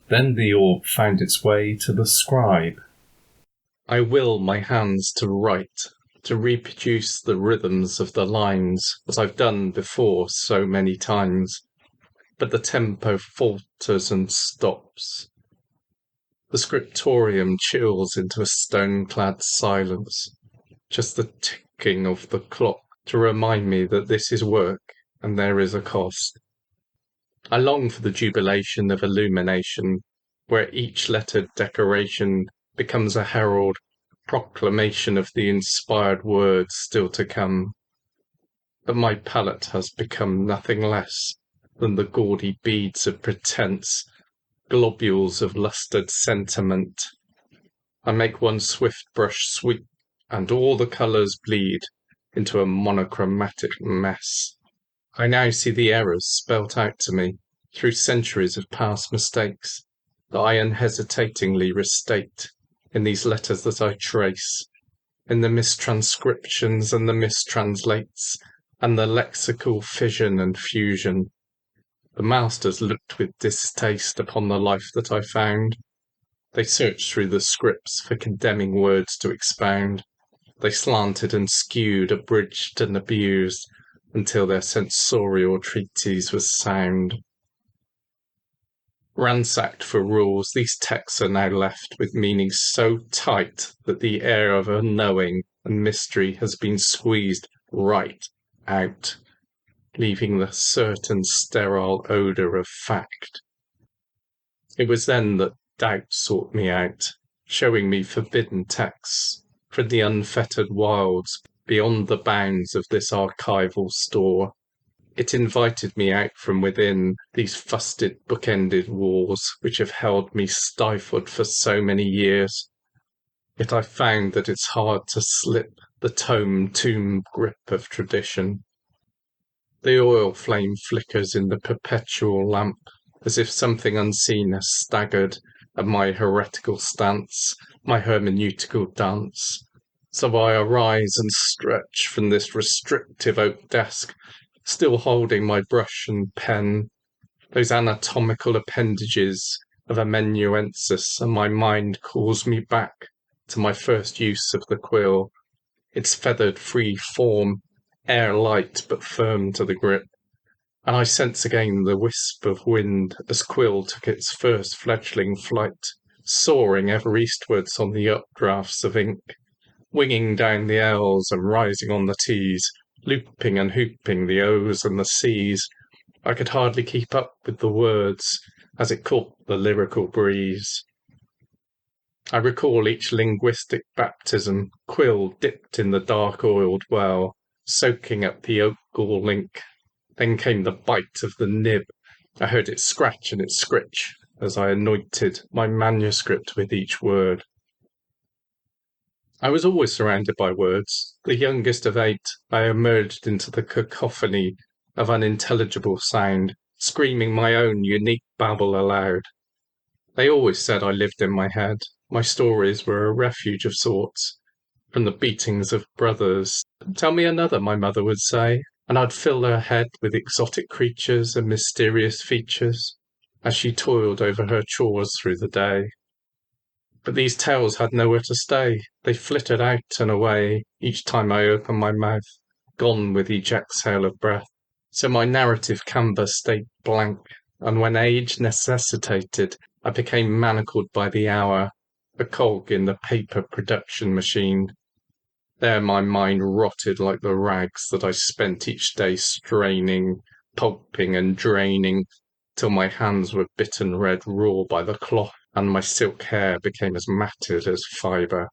Then the orb found its way to the scribe. I will my hands to write, to reproduce the rhythms of the lines, as I've done before so many times. But the tempo falters and stops. The scriptorium chills into a stone-clad silence, just the ticking of the clock to remind me that this is work and there is a cost. I long for the jubilation of illumination, where each lettered decoration becomes a herald proclamation of the inspired words still to come. But my palette has become nothing less than the gaudy beads of pretense, globules of lustered sentiment. I make one swift brush sweep, and all the colours bleed into a monochromatic mess. I now see the errors spelt out to me through centuries of past mistakes that I unhesitatingly restate in these letters that I trace, in the mistranscriptions and the mistranslates, and the lexical fission and fusion. The masters looked with distaste upon the life that I found. They searched through the scripts for condemning words to expound. They slanted and skewed, abridged and abused, until their censorial treatise was sound. Ransacked for rules, these texts are now left with meanings so tight that the air of unknowing and mystery has been squeezed right out, leaving the certain sterile odour of fact. It was then that doubt sought me out, showing me forbidden texts from the unfettered wilds beyond the bounds of this archival store. It invited me out from within these fusted, book-ended walls which have held me stifled for so many years. Yet I found that it's hard to slip the tomb grip of tradition. The oil flame flickers in the perpetual lamp, as if something unseen has staggered at my heretical stance, my hermeneutical dance. So I arise and stretch from this restrictive oak desk, still holding my brush and pen, those anatomical appendages of amanuensis, and my mind calls me back to my first use of the quill, its feathered free form, air light but firm to the grip, and I sense again the wisp of wind as quill took its first fledgling flight, soaring ever eastwards on the updrafts of ink, winging down the L's and rising on the T's, looping and hooping the O's and the C's. I could hardly keep up with the words as it caught the lyrical breeze. I recall each linguistic baptism, quill dipped in the dark oiled well, soaking up the oak gall ink. Then came the bite of the nib. I heard it scratch and it scritch as I anointed my manuscript with each word. I was always surrounded by words. The youngest of 8, I emerged into the cacophony of unintelligible sound, screaming my own unique babble aloud. They always said I lived in my head. My stories were a refuge of sorts, from the beatings of brothers. Tell me another, my mother would say, and I'd fill her head with exotic creatures and mysterious features as she toiled over her chores through the day. But these tales had nowhere to stay. They flitted out and away each time I opened my mouth, gone with each exhale of breath. So my narrative canvas stayed blank, and when age necessitated, I became manacled by the hour, a cog in the paper production machine. There my mind rotted like the rags that I spent each day straining, pulping and draining, till my hands were bitten red raw by the cloth, and my silk hair became as matted as fibre.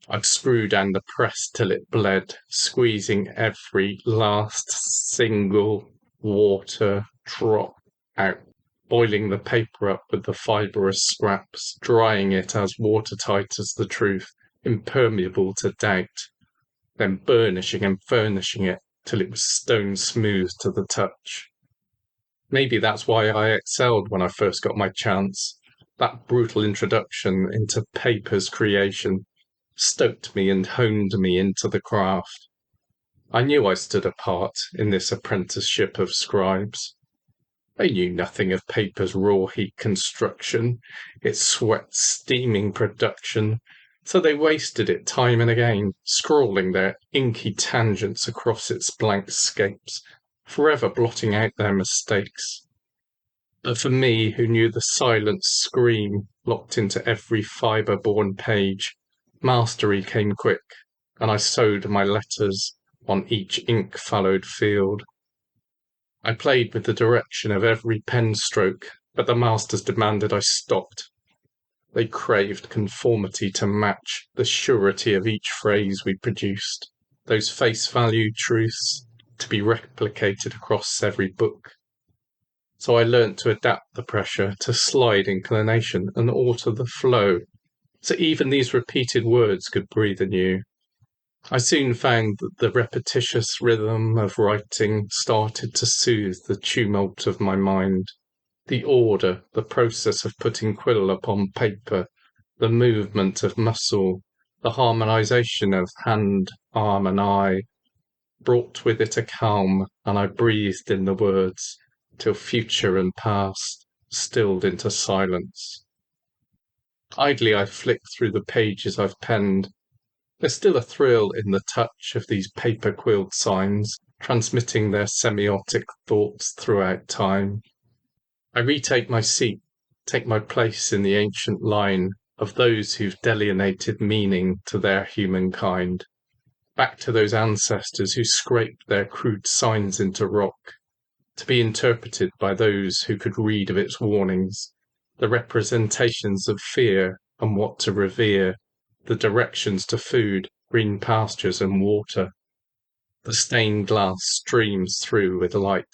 I'd screw down the press till it bled, squeezing every last single water drop out, boiling the paper up with the fibrous scraps, drying it as watertight as the truth, impermeable to doubt, then burnishing and furnishing it till it was stone smooth to the touch. Maybe that's why I excelled when I first got my chance. That brutal introduction into paper's creation stoked me and honed me into the craft. I knew I stood apart in this apprenticeship of scribes. They knew nothing of paper's raw heat construction, its sweat steaming production, so they wasted it time and again, scrawling their inky tangents across its blank scapes, forever blotting out their mistakes. But for me, who knew the silent scream locked into every fibre-born page, mastery came quick, and I sewed my letters on each ink-fallowed field. I played with the direction of every pen stroke, but the masters demanded I stopped. They craved conformity to match the surety of each phrase we produced, those face-value truths to be replicated across every book. So I learnt to adapt the pressure, to slide inclination and alter the flow, so even these repeated words could breathe anew. I soon found that the repetitious rhythm of writing started to soothe the tumult of my mind. The order, the process of putting quill upon paper, the movement of muscle, the harmonization of hand, arm, and eye, brought with it a calm, and I breathed in the words, till future and past stilled into silence. Idly I flick through the pages I've penned. There's still a thrill in the touch of these paper-quilled signs, transmitting their semiotic thoughts throughout time. I retake my seat, take my place in the ancient line of those who've delineated meaning to their humankind, back to those ancestors who scraped their crude signs into rock, to be interpreted by those who could read of its warnings, the representations of fear and what to revere, the directions to food, green pastures and water. The stained glass streams through with light,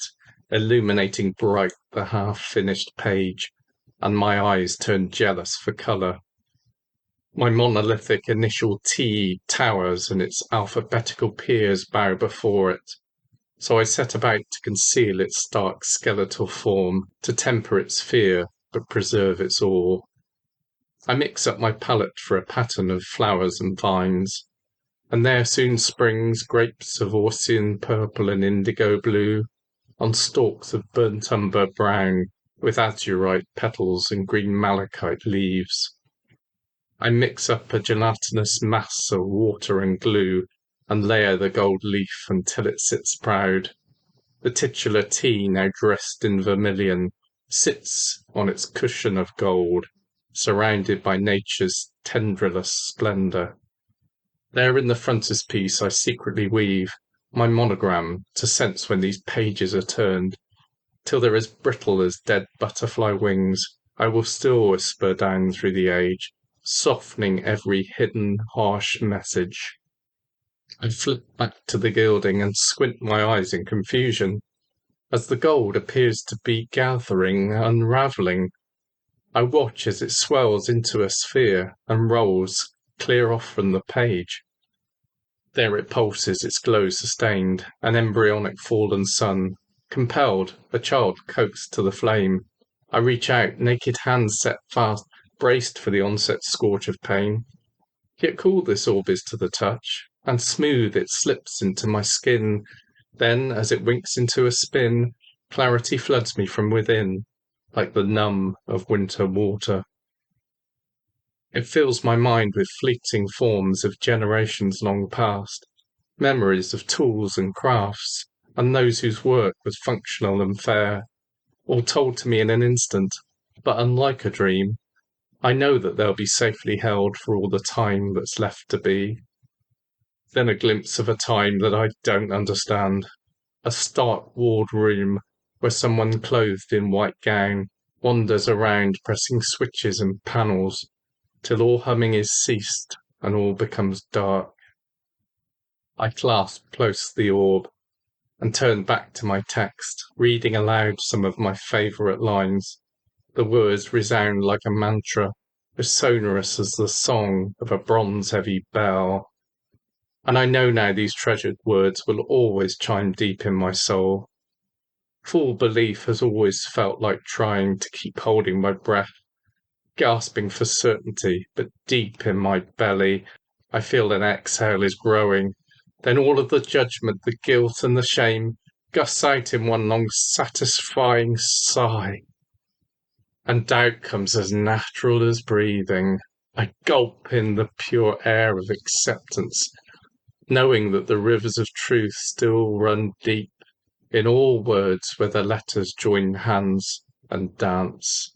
illuminating bright the half-finished page, and my eyes turn jealous for colour. My monolithic initial T towers and its alphabetical peers bow before it, so I set about to conceal its stark skeletal form, to temper its fear but preserve its awe. I mix up my palette for a pattern of flowers and vines, and there soon springs grapes of Orsian purple and indigo blue, on stalks of burnt umber brown, with azurite petals and green malachite leaves. I mix up a gelatinous mass of water and glue, and layer the gold leaf until it sits proud. The titular T, now dressed in vermilion, sits on its cushion of gold, surrounded by nature's tendrilous splendour. There in the frontispiece I secretly weave my monogram to sense when these pages are turned, till they're as brittle as dead butterfly wings. I will still whisper down through the age, softening every hidden, harsh message. I flip back to the gilding and squint my eyes in confusion, as the gold appears to be gathering, unravelling. I watch as it swells into a sphere and rolls clear off from the page. There it pulses, its glow sustained, an embryonic fallen sun. Compelled, a child coaxed to the flame. I reach out, naked hands set fast, braced for the onset scorch of pain. Yet cool this orb is to the touch, and smooth it slips into my skin. Then, as it winks into a spin, clarity floods me from within, like the numb of winter water. It fills my mind with fleeting forms of generations long past, memories of tools and crafts, and those whose work was functional and fair, all told to me in an instant, but unlike a dream, I know that they'll be safely held for all the time that's left to be. Then a glimpse of a time that I don't understand, a stark walled room where someone clothed in white gown wanders around pressing switches and panels, till all humming is ceased and all becomes dark. I clasp close the orb and turn back to my text, reading aloud some of my favourite lines. The words resound like a mantra, as sonorous as the song of a bronze-heavy bell. And I know now these treasured words will always chime deep in my soul. Full belief has always felt like trying to keep holding my breath, gasping for certainty, but deep in my belly I feel an exhale is growing. Then all of the judgment, the guilt and the shame gusts out in one long satisfying sigh, and doubt comes as natural as breathing. I gulp in the pure air of acceptance, knowing that the rivers of truth still run deep in all words where the letters join hands and dance.